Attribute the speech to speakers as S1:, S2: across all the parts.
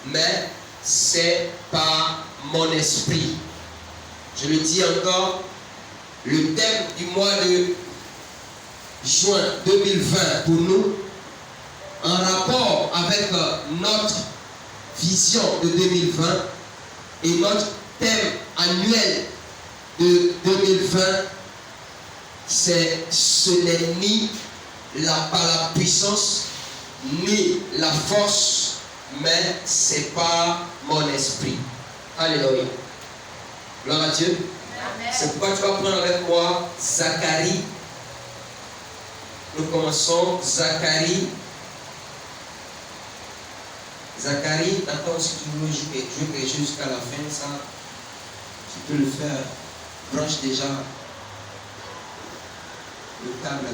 S1: mais c'est par mon esprit. Je le dis encore, le thème du mois de juin 2020 pour nous, en rapport avec notre vision de 2020 et notre thème annuel de 2020, ce n'est ni par la puissance ni la force, mais c'est par mon esprit. Alléluia. Gloire à Dieu. C'est pourquoi tu vas prendre avec moi Zacharie. Nous commençons Zacharie. Zacharie, d'accord, si tu veux jouer quelque chose jusqu'à la fin, ça, tu peux le faire. Branche déjà le câble.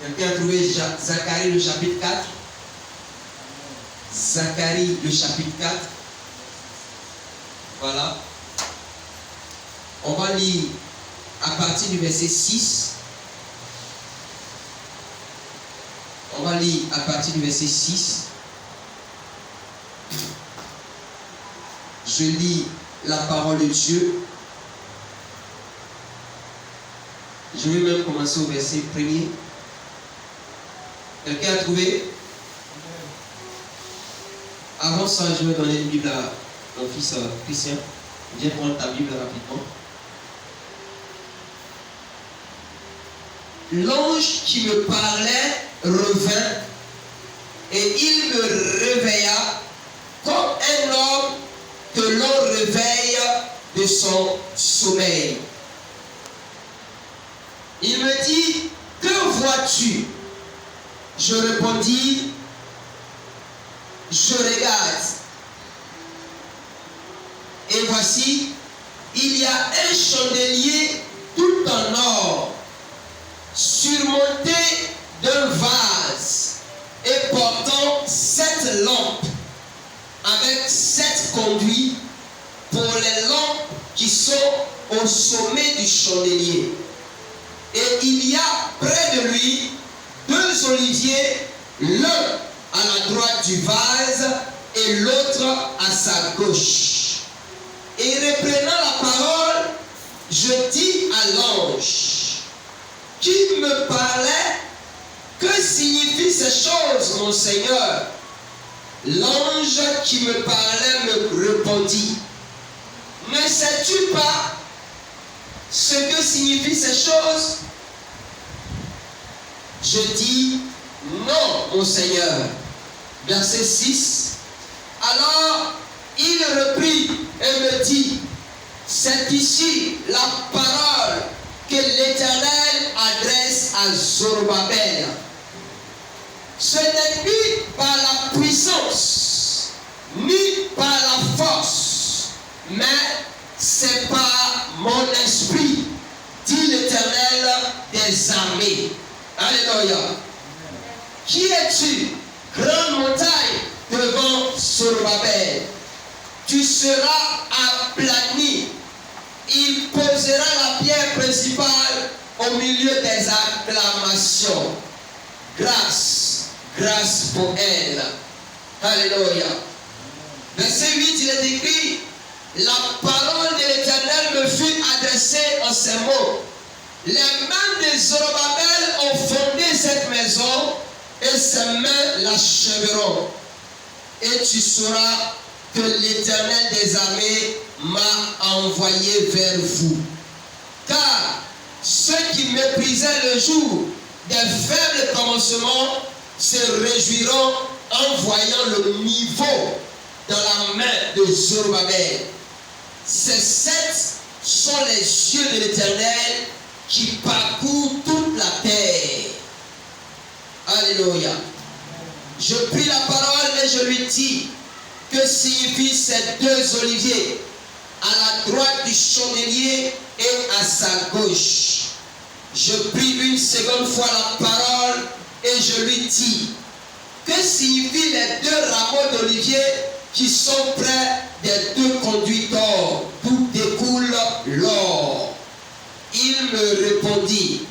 S1: Quelqu'un a trouvé Zacharie le chapitre 4? Zacharie le chapitre 4. Voilà. On va lire à partir du verset 6. On va lire à partir du verset 6. Je lis la parole de Dieu. Je vais même commencer au verset 1er. Quelqu'un a trouvé? Avant ça, je vais donner une Bible à mon fils Christian. Viens prendre ta Bible rapidement. L'ange qui me parlait revint et il me réveilla comme un homme que l'on réveille de son sommeil. Il me dit, que vois-tu? Je répondis, je regarde. Et voici, il y a un chandelier tout en or, surmonté d'un vase et portant 7 lampes, avec 7 conduits pour les lampes qui sont au sommet du chandelier. Et il y a près de lui 2 oliviers, l'un à la droite du vase et l'autre à sa gauche. Et reprenant la parole, je dis à l'ange qui me parlait, que signifient ces choses, mon Seigneur? L'ange qui me parlait me répondit, ne sais-tu pas ce que signifient ces choses? Je dis, non, mon Seigneur. Verset 6. Alors, il reprit et me dit, c'est ici la parole que l'Éternel adresse à Zorobabel. Ce n'est ni par la puissance, ni par la force, mais c'est par mon esprit, dit l'Éternel des armées. Alléluia. Qui es-tu, grande montagne, devant Zorobabel? Tu seras aplani. Il posera la pierre principale au milieu des acclamations. Grâce, grâce pour elle. Alléluia. Verset 8, il est écrit, la parole de l'Éternel me fut adressée en ces mots. Les mains de Zorobabel ont fondé cette maison et ses mains l'achèveront. Et tu sauras que l'Éternel des armées m'a envoyé vers vous. Car ceux qui méprisaient le jour des faibles commencements se réjouiront en voyant le niveau dans la main de Zorobabel. Ces 7 sont les yeux de l'Éternel qui parcourent toute la terre. Alléluia. Je pris la parole et je lui dis, que signifient ces 2 oliviers à la droite du chandelier et à sa gauche? Je pris une seconde fois la parole et je lui dis, que signifient les 2 rameaux d'olivier qui sont près des 2 conduits d'or, d'où découle l'or? Il me répondit,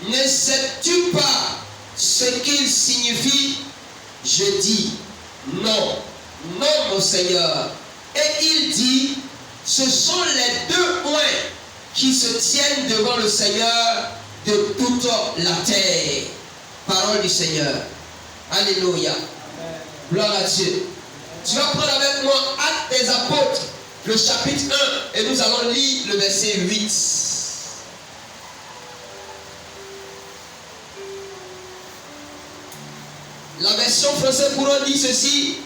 S1: ne sais-tu pas ce qu'ils signifient? Je dis, non, non mon Seigneur. Et il dit, ce sont les deux points qui se tiennent devant le Seigneur de toute la terre. Parole du Seigneur. Alléluia. Gloire à Dieu. Tu vas prendre avec moi Actes des Apôtres, le chapitre 1, et nous allons lire le verset 8. La version française courant dit ceci: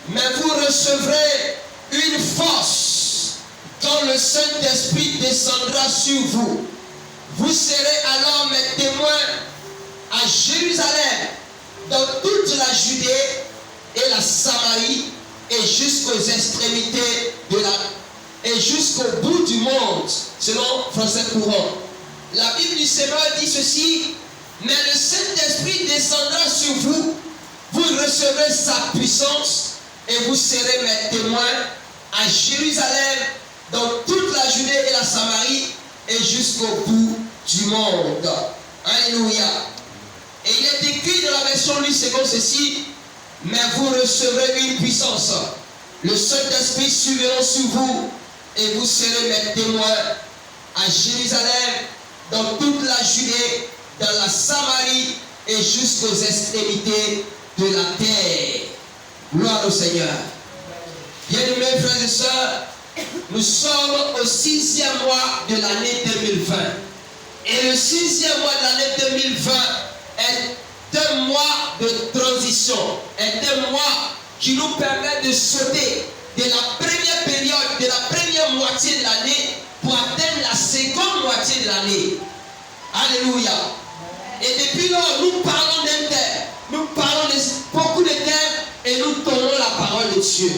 S1: mais vous recevrez une force quand le Saint-Esprit descendra sur vous. Vous serez alors mes témoins à Jérusalem, dans toute la Judée et la Samarie, et jusqu'aux extrémités de et jusqu'au bout du monde, selon français courant. La Bible du Seigneur dit ceci: mais le Saint-Esprit descendra sur vous, vous recevrez sa puissance, et vous serez mes témoins à Jérusalem, dans toute la Judée et la Samarie, et jusqu'au bout du monde. Alléluia. Et il est écrit dans la version Louis II ceci: mais vous recevrez une puissance. Le Saint-Esprit surviendra sur vous, et vous serez mes témoins à Jérusalem, dans toute la Judée, dans la Samarie, et jusqu'aux extrémités de la terre. Gloire au Seigneur. Bien-aimés frères et sœurs, nous sommes au 6e mois de l'année 2020. Et le 6e mois de l'année 2020 est un mois de transition, est un mois qui nous permet de sauter de la première période, de la première moitié de l'année pour atteindre la seconde moitié de l'année. Alléluia. Et depuis lors, nous parlons d'un thème, nous parlons de beaucoup de thèmes et nous donnons la parole de Dieu.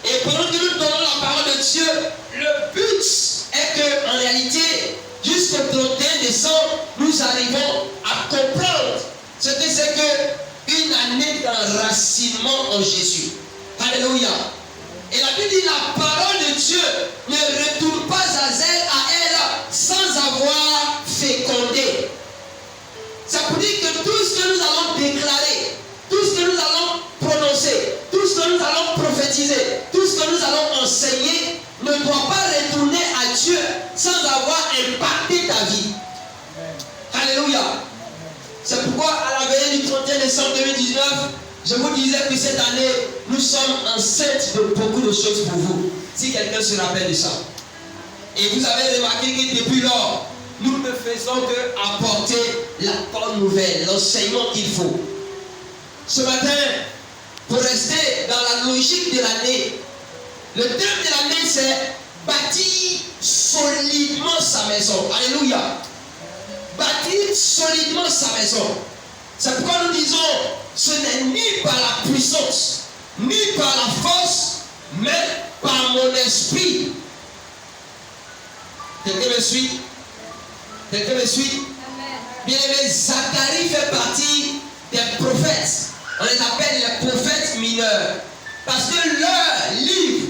S1: Et pendant que nous donnons la parole de Dieu, le but est que, en réalité, jusqu'au 31 décembre, nous arrivons à comprendre ce que c'est qu'une année d'enracinement en Jésus. Alléluia. Et la Bible dit: la parole de Dieu ne retourne pas à elle sans avoir fécondé. Ça veut dire que tout ce que nous allons déclarer, tout ce que nous allons prononcer, tout ce que nous allons prophétiser, tout ce que nous allons enseigner ne doit pas retourner à Dieu sans avoir impacté ta vie. Alléluia. C'est pourquoi à la veille du 31 décembre 2019, je vous disais que cette année, nous sommes enceintes de beaucoup de choses pour vous. Si quelqu'un se rappelle de ça. Et vous avez remarqué que depuis lors, nous ne faisons que apporter la bonne nouvelle, l'enseignement qu'il faut. Ce matin, pour rester dans la logique de l'année, le thème de l'année c'est bâtir solidement sa maison. Alléluia. Bâtir solidement sa maison. C'est pourquoi nous disons, ce n'est ni par la puissance, ni par la force, mais par mon esprit. Quelqu'un me suit? Quelqu'un me suit? Bien aimé, Zacharie fait partie des prophètes. On les appelle les prophètes mineurs. Parce que leur livre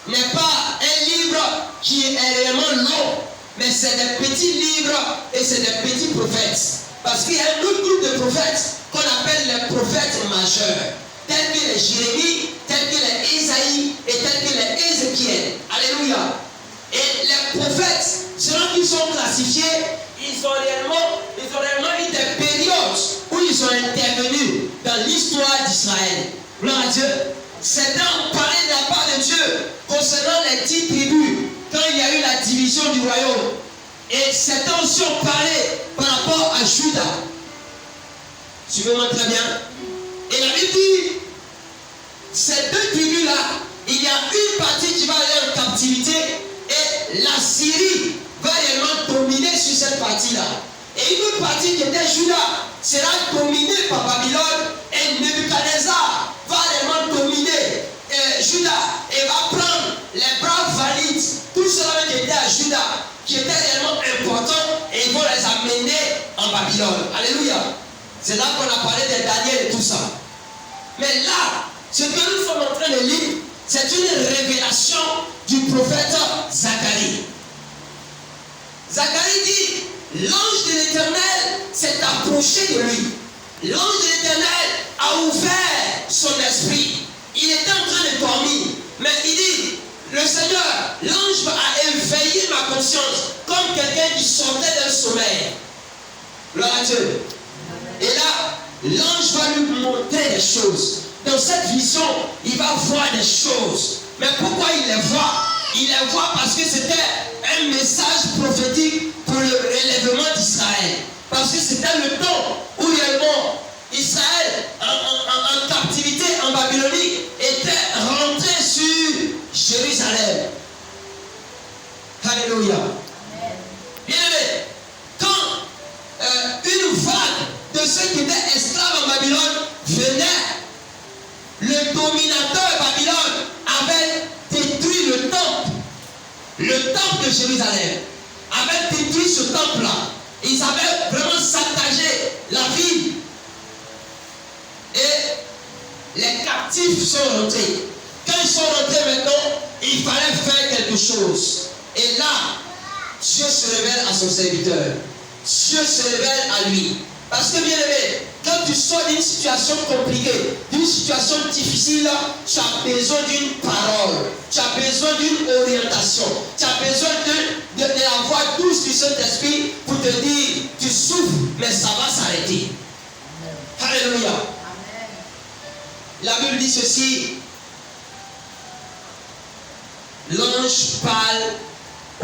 S1: n'est pas un livre qui est réellement long, mais c'est des petits livres et c'est des petits prophètes. Parce qu'il y a un autre groupe de prophètes qu'on appelle les prophètes majeurs, tels que les Jérémie, tels que les Isaïe et tels que les Ézéchiel. Alléluia. Et les prophètes, selon qu'ils sont classifiés, ils ont réellement eu des périodes où ils ont intervenu dans l'histoire d'Israël. Gloire à Dieu. Certains ont parlé de la part de Dieu concernant les 10 tribus, quand il y a eu la division du royaume. Et certains aussi ont parlé par rapport à Juda. Suivez-moi très bien. Et la Bible dit, ces deux tribus-là, il y a une partie qui va aller en captivité et la Syrie va réellement dominer sur cette partie-là. Et une autre partie qui était Juda sera dominée par Babylone et Nebuchadnezzar va réellement dominer Juda et va prendre les braves valides, tout cela qui était à Juda, qui était réellement important, et ils vont les amener en Babylone. Alléluia. C'est là qu'on a parlé de Daniel et tout ça. Mais là, ce que nous sommes en train de lire, c'est une révélation du prophète Zacharie. Zacharie dit, l'ange de l'Éternel s'est approché de lui. L'ange de l'Éternel a ouvert l'ange a éveillé ma conscience comme quelqu'un qui sortait d'un sommeil. Gloire à Dieu. Et là, l'ange va lui montrer des choses. Dans cette vision, il va voir des choses. Mais pourquoi il les voit? Il les voit parce que c'était un message prophétique pour le relèvement d'Israël. Parce que c'était le temps où réellement Israël, en captivité en Babylonie, était rentré sur Jérusalem. Alléluia. Bien aimé, quand une vague de ceux qui étaient esclaves en Babylone venait, le dominateur Babylone avait détruit le temple de Jérusalem, avait détruit ce temple-là. Ils avaient vraiment saccagé la ville. Et les captifs sont rentrés. Quand ils sont rentrés maintenant, il fallait faire quelque chose. Et là, Dieu se révèle à son serviteur. Dieu se révèle à lui. Parce que bien aimé, quand tu sors d'une situation compliquée, d'une situation difficile, tu as besoin d'une parole, tu as besoin d'une orientation, tu as besoin de la voix douce du Saint-Esprit pour te dire, tu souffres, mais ça va s'arrêter. Alléluia. Amen. La Bible dit ceci, l'ange parle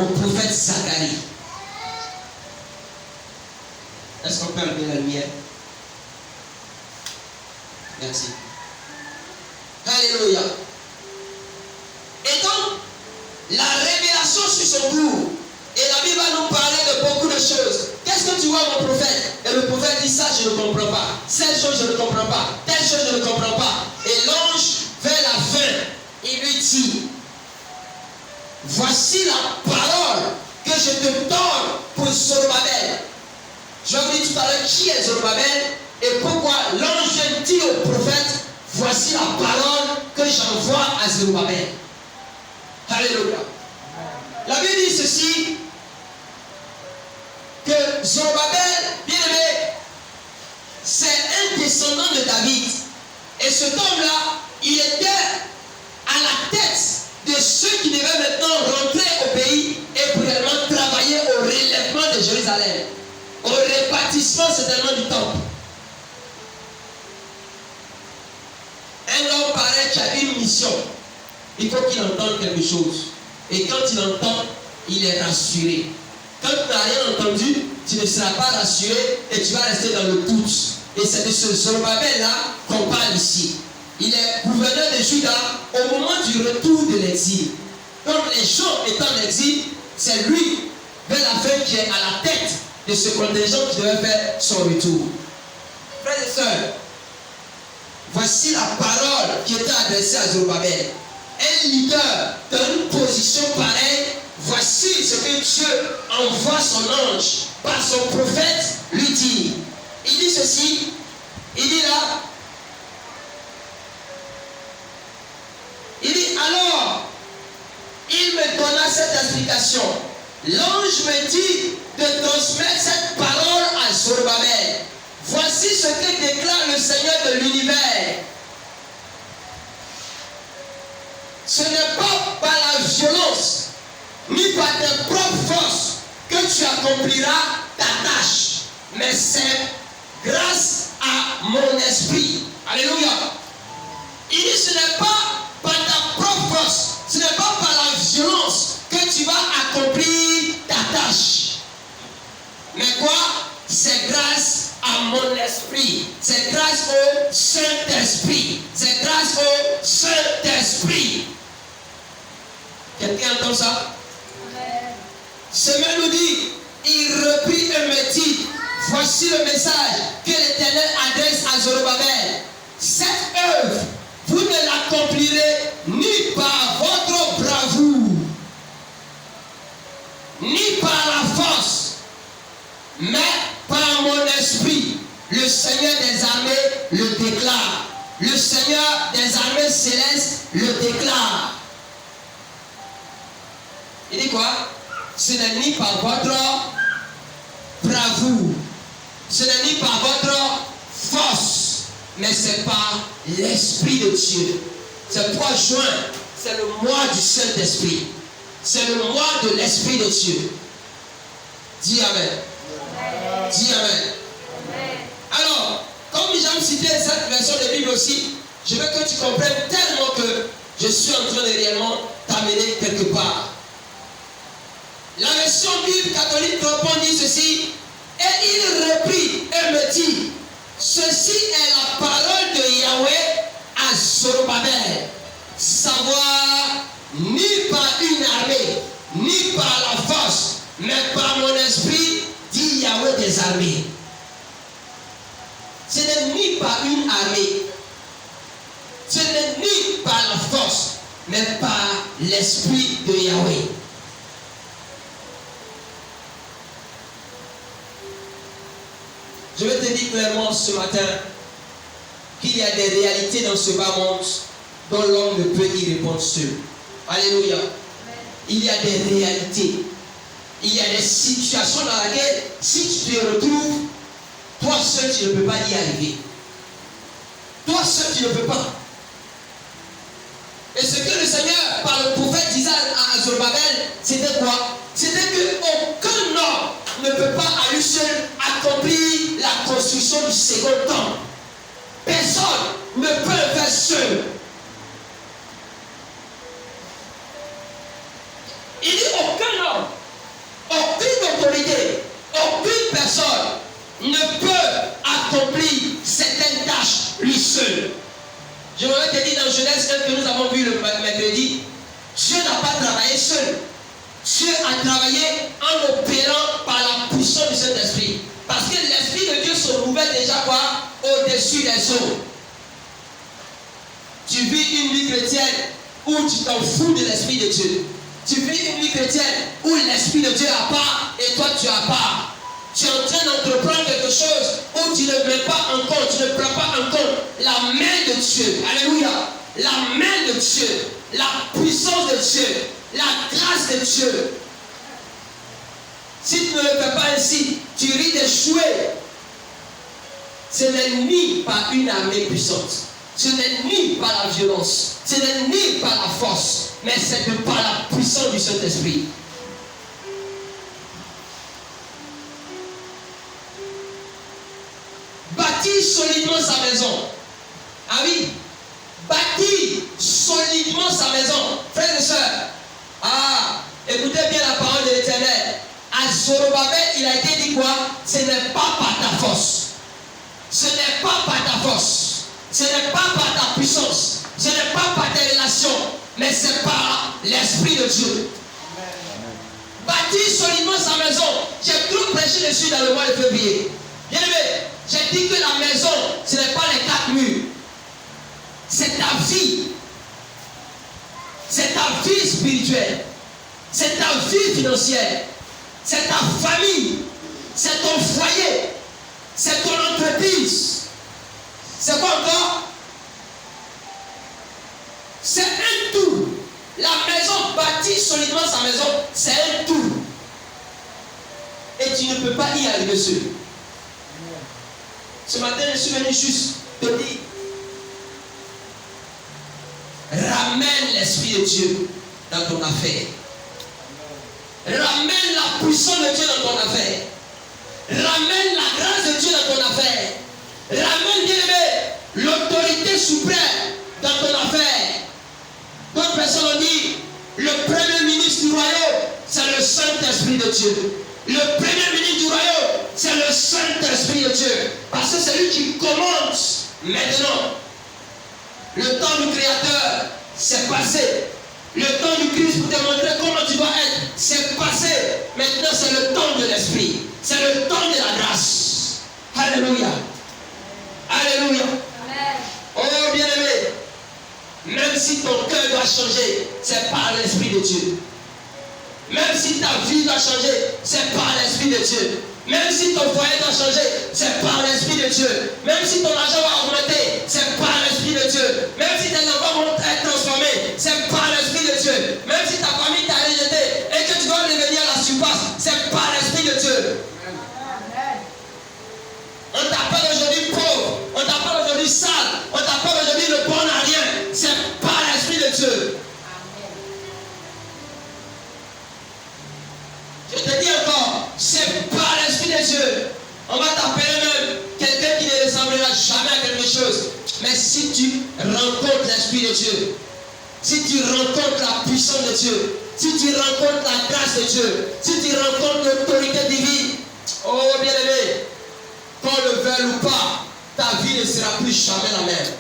S1: au prophète Zacharie. Est-ce qu'on peut allumer la lumière? Merci. Alléluia. Et donc, la révélation sur son cours. Et la Bible va nous parler de beaucoup de choses. Qu'est-ce que tu vois, mon prophète? Et le prophète dit ça, je ne comprends pas. Cette chose, je ne comprends pas. Telle chose, je ne comprends pas. Et l'ange, vers la fin, il lui dit, voici la parole que je te donne pour Zorobabel. Je vais vous dire tout à l'heure qui est Zorobabel et pourquoi l'ange dit au prophète, voici la parole que j'envoie à Zorobabel. Alléluia. La Bible dit ceci, que Zorobabel, bien aimé, c'est un descendant de David. Et cet homme-là, il était à la tête de ceux qui devaient maintenant rentrer au pays et pour réellement travailler au relèvement de Jérusalem, au répartissement certainement du temple. Un homme pareil qui a une mission, il faut qu'il entende quelque chose. Et quand il entend, il est rassuré. Quand tu n'as rien entendu, tu ne seras pas rassuré et tu vas rester dans le doute. Et c'est de ce Zorobabel-là qu'on parle ici. Il est gouverneur de Juda au moment du retour de l'exil. Donc les gens étant en exil, c'est lui, vers la fin, qui est à la tête de ce contingent qui devait faire son retour. Frères et sœurs, voici la parole qui était adressée à Zorobabel. Un leader dans une position pareille, voici ce que Dieu envoie son ange par son prophète lui dit. Il dit ceci, il dit là, il dit alors, il me donna cette explication. L'ange me dit de transmettre cette parole à Zorobabel. Voici ce que déclare le Seigneur de l'univers. Ce n'est pas par la violence, ni par tes propres forces que tu accompliras ta tâche, mais c'est grâce à mon esprit. Alléluia. Il dit ce n'est pas par ta propre force, ce n'est pas par la violence que tu vas accomplir ta tâche. Mais quoi? C'est grâce à mon esprit. C'est grâce au Saint-Esprit. C'est grâce au Saint-Esprit. Quelqu'un entend ça? Semaine nous dit, il reprit et me dit, voici le message que l'Éternel adresse à Zorobabel. Cette œuvre, vous ne l'accomplirez ni par votre bravoure, ni par la force, mais par mon esprit. Le Seigneur des armées le déclare. Le Seigneur des armées célestes le déclare. Il dit quoi? Ce n'est ni par votre bravoure, ce n'est ni par votre force, mais c'est par l'Esprit de Dieu. C'est le 3 juin, c'est le mois du Saint-Esprit. c'est le mois de l'Esprit de Dieu. Dis Amen. Amen. Dis Amen. Amen. Alors, comme j'aime citer cette version de Bible aussi, je veux que tu comprennes tellement que je suis en train de réellement t'amener quelque part. La version Bible catholique dit ceci, et il reprit et me dit, ceci est la parole de Yahweh à Zorobabel, savoir ni par une armée, ni par la force, mais par mon esprit, dit Yahweh des armées. Ce n'est ni par une armée, ce n'est ni par la force, mais par l'esprit de Yahweh. Je vais te dire clairement ce matin qu'il y a des réalités dans ce bas monde dont l'homme ne peut y répondre seul. Alléluia. Il y a des réalités. Il y a des situations dans lesquelles, si tu te retrouves, toi seul, tu ne peux pas y arriver. Toi seul, tu ne peux pas. Et ce que le Seigneur, par le prophète, disait à Zorobabel, c'était quoi? C'était qu'aucun homme ne peut pas à lui seul accomplir la construction du second temple. Personne ne peut le faire seul. Il dit aucun homme, aucune autorité, aucune personne ne peut accomplir certaines tâches lui seul. Je voudrais te dire dans Genèse 1 que nous avons vu le mercredi, Dieu n'a pas travaillé seul. Dieu a travaillé en opérant par la puissance du Saint-Esprit. Parce que l'Esprit de Dieu se trouvait déjà quoi? Au-dessus des eaux. Tu vis une vie chrétienne où tu t'en fous de l'Esprit de Dieu. Tu vis une vie chrétienne où l'Esprit de Dieu a part et toi tu as part. Tu es en train d'entreprendre quelque chose où tu ne mets pas en compte, tu ne prends pas en compte la main de Dieu. Alléluia. La main de Dieu, la puissance de Dieu, la grâce de Dieu. Si tu ne le fais pas ainsi, tu risques d'échouer. Ce n'est ni par une armée puissante, ce n'est ni par la violence, ce n'est ni par la force, mais c'est par la puissance du Saint-Esprit. Bâtir solidement sa maison. Ah oui, bâtir solidement sa maison. Frères et sœurs, écoutez bien la parole de l'Éternel. À Zorobabel, il a été dit quoi? Ce n'est pas par ta force. Ce n'est pas par ta force. Ce n'est pas par ta puissance. Ce n'est pas par tes relations. Mais c'est par l'Esprit de Dieu. Bâtir solidement sa maison. J'ai trop prêché dessus dans le mois de février. Bien aimé, j'ai dit que la maison, ce n'est pas les 4 murs. C'est ta vie. C'est ta vie spirituelle. C'est ta vie financière. C'est ta famille. C'est ton foyer. C'est ton entreprise. C'est quoi encore? C'est un tout. La maison, bâtir solidement sa maison, c'est un tout. Et tu ne peux pas y arriver seul. Ce matin, je suis venu juste te dire, ramène l'Esprit de Dieu dans ton affaire. Ramène la puissance de Dieu dans ton affaire. Ramène la grâce de Dieu dans ton affaire. Ramène, bien-aimé, l'autorité suprême dans ton affaire. D'autres personnes ont dit, le premier ministre du royaume, c'est le Saint-Esprit de Dieu. Le premier ministre du royaume, c'est le Saint-Esprit de Dieu. Parce que c'est lui qui commande maintenant. Le temps du Créateur, c'est passé. Le temps du Christ pour te montrer comment tu dois être, c'est passé. Maintenant, c'est le temps de l'Esprit. C'est le temps de la grâce. Alléluia. Alléluia. Amen. Oh, bien-aimé, même si ton cœur doit changer, c'est par l'Esprit de Dieu. Même si ta vie doit changer, c'est par l'Esprit de Dieu. Même si ton foyer doit changer, c'est par l'Esprit de Dieu. Même si ton argent va augmenter, c'est par l'Esprit de Dieu. Même si tes enfants vont être transformés, c'est par l'Esprit de Dieu. Même si ta famille t'a rejeté et que tu dois revenir à la surface, c'est par l'Esprit de Dieu. On t'appelle aujourd'hui pauvre, on t'appelle aujourd'hui sale, on t'appelle aujourd'hui le bon à rien. C'est par l'Esprit de Dieu. chose. Mais si tu rencontres l'Esprit de Dieu, si tu rencontres la puissance de Dieu, si tu rencontres la grâce de Dieu, si tu rencontres l'autorité divine, oh bien-aimé, qu'on le veuille ou pas, ta vie ne sera plus jamais la même.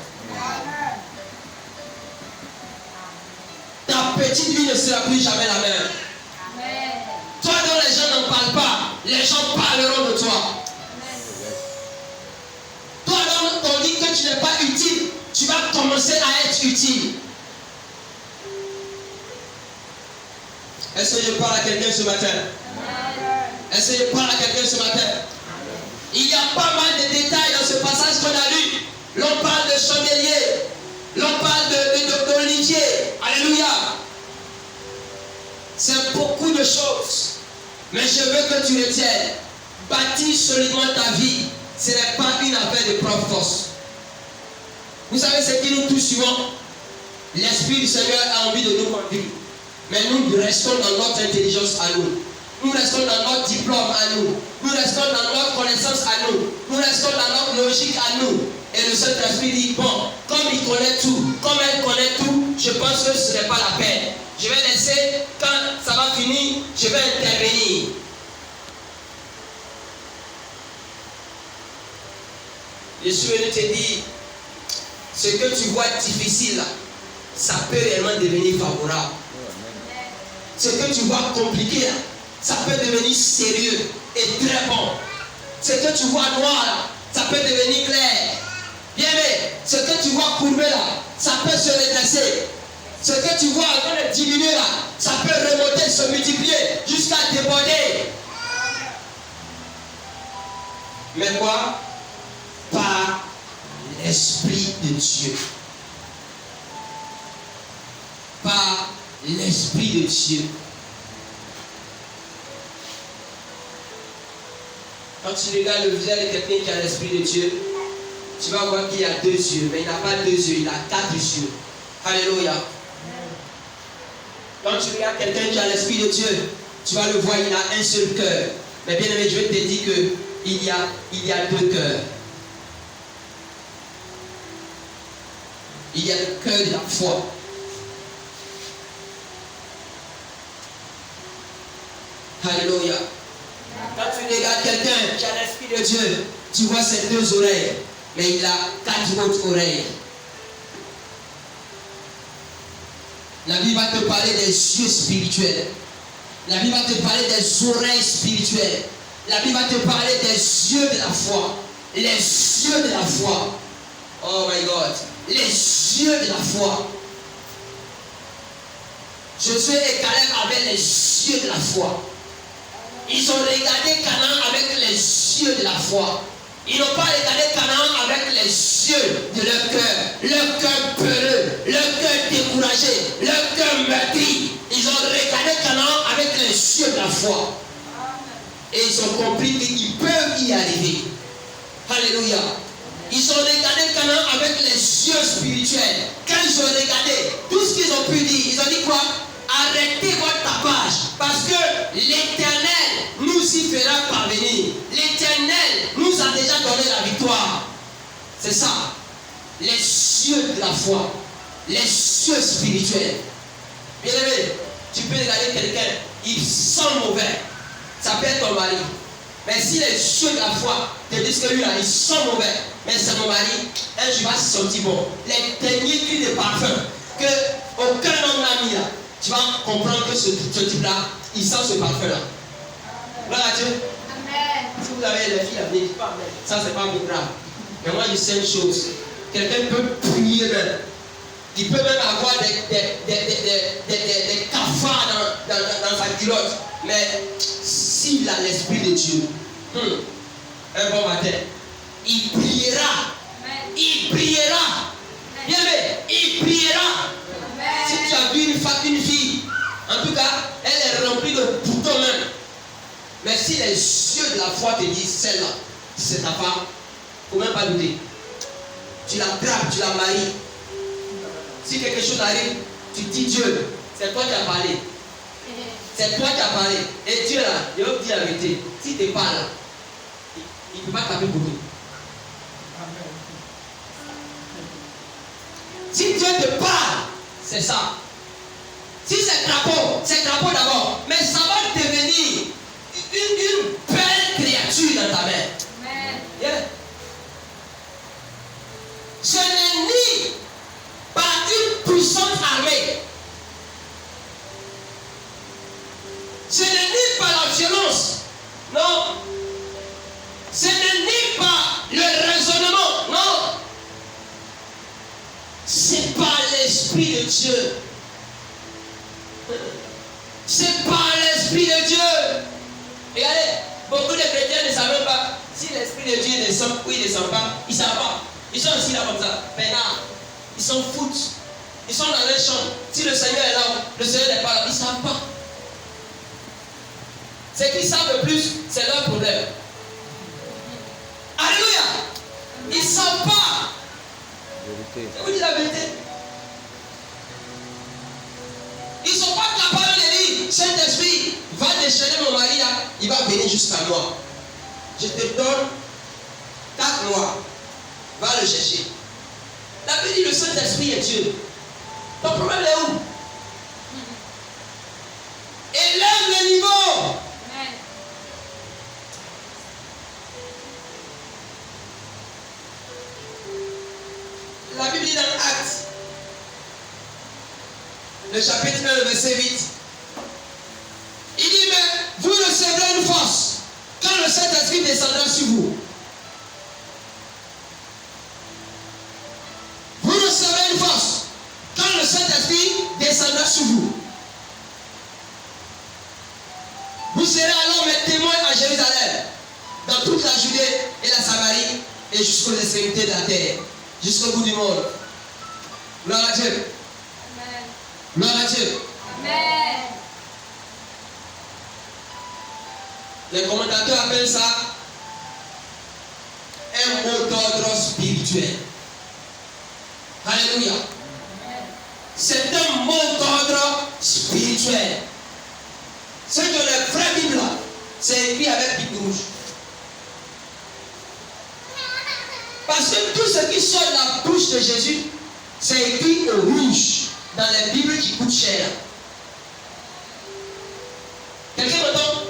S1: Ta petite vie ne sera plus jamais la même. Toi dont les gens n'en parlent pas, les gens parleront de toi. Toi dont on dit que tu n'es pas utile, tu vas commencer à être utile. Est-ce que je parle à quelqu'un ce matin? Est-ce que je parle à quelqu'un ce matin? Il y a pas mal de détails dans ce passage qu'on a lu. L'on parle de chandelier, l'on parle d'olivier. Alléluia. C'est beaucoup de choses. Mais je veux que tu retiennes. Bâtir solidement ta vie, ce n'est pas une affaire de propre force. Vous savez ce qui nous touche souvent? L'Esprit du Seigneur a envie de nous conduire. Mais nous restons dans notre intelligence à nous. Nous restons dans notre diplôme à nous. Nous restons dans notre connaissance à nous. Nous restons dans notre logique à nous. Et le Saint-Esprit dit, bon, comme il connaît tout, comme elle connaît tout, je pense que ce n'est pas la peine. Je vais laisser, quand ça va finir, je vais intervenir. Je suis venu te dire, ce que tu vois difficile, ça peut réellement devenir favorable. Ce que tu vois compliqué, là, ça peut devenir sérieux et très bon. Ce que tu vois noir, là, ça peut devenir clair. Bien, mais ce que tu vois courbé, là, ça peut se redresser. Ce que tu vois en train de diminuer, là, ça peut remonter, se multiplier jusqu'à déborder. Mais quoi? Par l'Esprit de Dieu. Par l'Esprit de Dieu. Quand tu regardes le visage de quelqu'un qui a l'Esprit de Dieu, tu vas voir qu'il a 2 yeux, mais il n'a pas 2 yeux, il a 4 yeux. Alléluia. Quand tu regardes quelqu'un qui a l'Esprit de Dieu, tu vas le voir, il a un seul cœur. Mais bien aimé, je vais te dire qu'il y a 2 cœurs. Il y a le cœur de la foi. Alléluia. Quand tu regardes quelqu'un qui a l'Esprit de Dieu, tu vois ses 2 oreilles, mais il a 4 autres oreilles. La Bible va te parler des yeux spirituels. La Bible va te parler des oreilles spirituelles. La Bible va te parler des yeux de la foi. Les yeux de la foi. Oh my God. Les yeux de la foi. Josué et Caleb avaient les yeux de la foi. Ils ont regardé Canaan avec les yeux de la foi. Ils n'ont pas regardé Canaan avec les yeux de leur cœur peureux, leur cœur découragé, leur cœur meurtri. Ils ont regardé Canaan avec les yeux de la foi. Et ils ont compris qu'ils peuvent y arriver. Alléluia. Ils ont regardé Canaan avec les yeux spirituels. Quand ils ont regardé, tout ce qu'ils ont pu dire, ils ont dit quoi? Arrêtez votre tapage, parce que l'Éternel nous y fera parvenir. L'Éternel nous a déjà donné la victoire. C'est ça. Les yeux de la foi. Les yeux spirituels. Bien aimé, tu peux regarder quelqu'un, il sent mauvais. Ça peut être ton mari. Mais si les yeux de la foi te disent que lui là, il sent mauvais, mais c'est mon mari, un jour il va se sentir bon. Les derniers cris de parfum que aucun homme n'a mis là, tu vas comprendre que ce type-là, il sent ce parfum-là. Voilà Dieu. Amen. Si vous avez les filles, ne dites pas Amen. Ça, c'est pas grave. Mais moi, je sais une chose. Quelqu'un peut prier même. Il peut même avoir des cafards dans sa culotte. Mais s'il a l'Esprit de Dieu, un bon matin, il priera. Amen. Il priera. Bien aimé, il priera. Si tu as vu une fille, en tout cas, elle est remplie de boutons même. Mais si les yeux de la foi te disent, celle-là, c'est ta femme, il ne faut même pas douter. Tu la trappes, tu la maries. Si quelque chose arrive, tu dis Dieu, c'est toi qui as parlé. C'est toi qui as parlé. Et Dieu là, il va te dire la vérité. Si tu parles, il ne peut pas taper pour toi. Si Dieu te parle, c'est ça. Si c'est crapaud d'abord. Mais ça va devenir une belle créature dans ta main. Yeah. Ce n'est ni par une puissante armée. Ce n'est ni par la violence. Non. Ce n'est ni par le raisonnement. Non. C'est par l'Esprit de Dieu. C'est par l'Esprit de Dieu. Regardez, beaucoup de chrétiens ne savent pas si l'Esprit de Dieu descend ou il ne descend pas. Ils ne savent pas. Ils sont aussi là comme ça, peinards. Ils s'en foutent. Ils sont dans leur chambre. Si le Seigneur est là, le Seigneur n'est pas là. Ils ne savent pas. Ce qu'ils savent le plus, c'est leur problème. Alléluia. Ils ne savent pas. Je vous dis la vérité. Ils ne sont pas capables de dire, Saint-Esprit, va déchaîner mon mari là, il va venir jusqu'à moi. Je te donne 4 mois. Va le chercher. La Bible dit le Saint-Esprit est Dieu. Ton problème est où? Élève le niveau. La Bible dit dans Actes, le chapitre 1, le verset 8. Il dit, mais vous recevrez une force quand le Saint-Esprit descendra sur vous. Vous recevrez une force quand le Saint-Esprit descendra sur vous. Vous serez alors mes témoins à Jérusalem, dans toute la Judée et la Samarie, et jusqu'aux extrémités de la terre, jusqu'au bout du monde. Gloire à Dieu. Amen. Gloire à Dieu. Amen. Les commentateurs appellent ça un mot d'ordre spirituel. Alléluia. C'est un mot d'ordre spirituel. C'est que la vraie Bible, c'est écrit avec bible rouge. Parce que tout ce qui sort de la bouche de Jésus, c'est écrit au rouge dans les Bibles qui coûtent cher. Quelqu'un m'entend?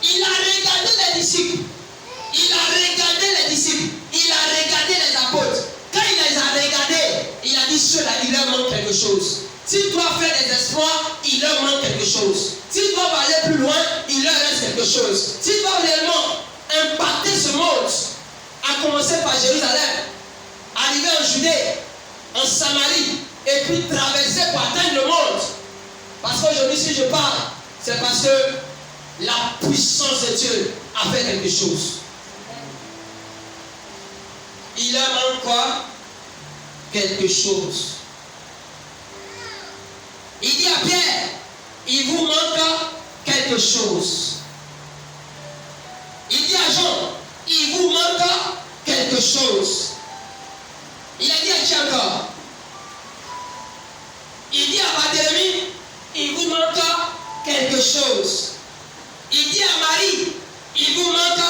S1: Il a regardé les disciples. Il a regardé les disciples. Il a regardé les apôtres. Quand il les a regardés, il a dit ceux-là, il leur manque quelque chose. S'ils doivent faire des exploits, il leur manque quelque chose. S'ils doivent aller plus loin, il leur reste quelque chose. S'ils doivent réellement impacter ce monde, à commencer par Jérusalem, arriver en Judée, en Samarie, et puis traverser pour atteindre le monde. Parce qu'aujourd'hui, si je parle, c'est parce que la puissance de Dieu a fait quelque chose. Il leur manque quoi? Quelque chose. Il dit à Pierre, il vous manque quelque chose. Il dit à Jean, il vous manque quelque chose. Il a dit à qui encore? Il dit à Barthélemy, il vous manque quelque chose. Il dit à Marie, il vous manque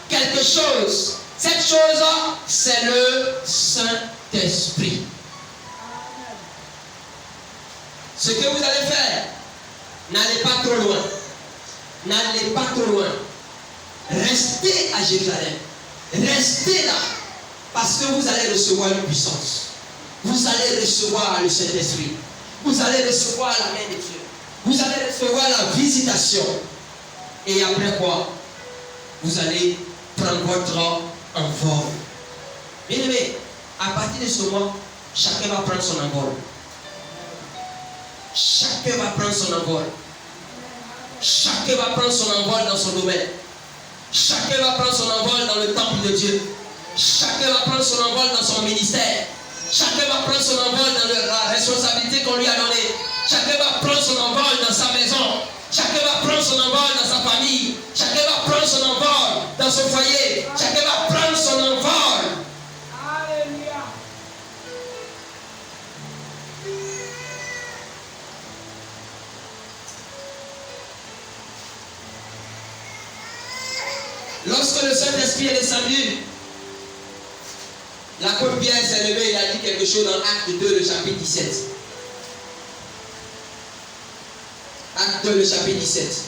S1: quelque chose. Cette chose, c'est le Saint-Esprit. Ce que vous allez faire, n'allez pas trop loin. N'allez pas trop loin. Restez à Jérusalem. Restez là. Parce que vous allez recevoir une puissance. Vous allez recevoir le Saint-Esprit. Vous allez recevoir la main de Dieu. Vous allez recevoir la visitation. Et après quoi? Vous allez prendre votre envol. Bien aimé, à partir de ce mois, chacun va prendre son envol. Chacun va prendre son envol. Chacun va prendre son envol dans son domaine. Chacun va prendre son envol dans le temple de Dieu. Chacun va prendre son envol dans son ministère. Chacun va prendre son envol dans la responsabilité qu'on lui a donnée. Chacun va prendre son envol dans sa maison. Chacun va prendre son envol dans sa famille. Chacun va prendre son envol dans son foyer. Chacun va prendre son envol. Alléluia. Lorsque le Saint-Esprit est descendu, L'apôtre Pierre s'est levé, il a dit quelque chose dans Acte 2, le chapitre 17. Acte 2, le chapitre 17.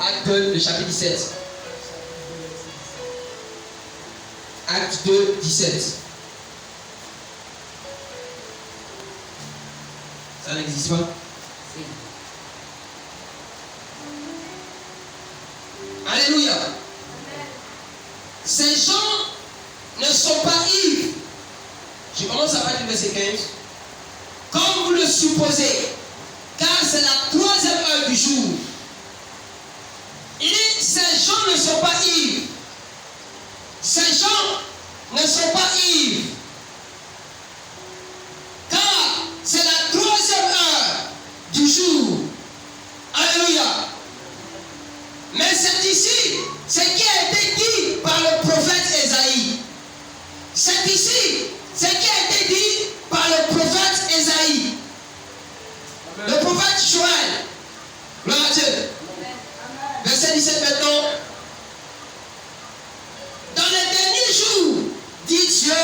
S1: Acte 2, le chapitre 17. Acte 2, 17. Ça n'existe pas? Alléluia. Ces gens ne sont pas ivres. Je commence à partir du verset 15. Comme vous le supposez, car c'est la 3e heure du jour. Il dit, ces gens ne sont pas ivres. Ces gens ne sont pas ivres. Car c'est la 3e heure du jour. Alléluia. Mais c'est ici ce qui a été dit par le prophète Ésaïe. C'est ici ce qui a été dit par le prophète Ésaïe. Le prophète Joël. Gloire à Dieu. Verset 17 maintenant. Dans les derniers jours, dit Dieu,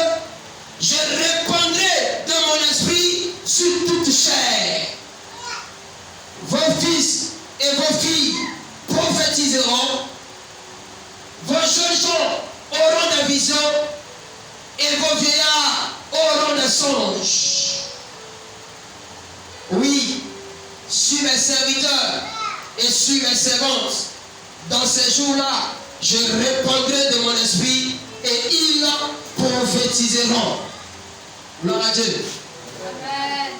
S1: je répandrai de mon esprit sur toute chair. Vos fils et vos filles prophétiseront, vos jeunes gens auront des visions et vos vieillards auront des songes. Oui, sur mes serviteurs et sur mes servantes, dans ces jours-là, je répandrai de mon esprit et ils prophétiseront. Gloire à Dieu. Amen.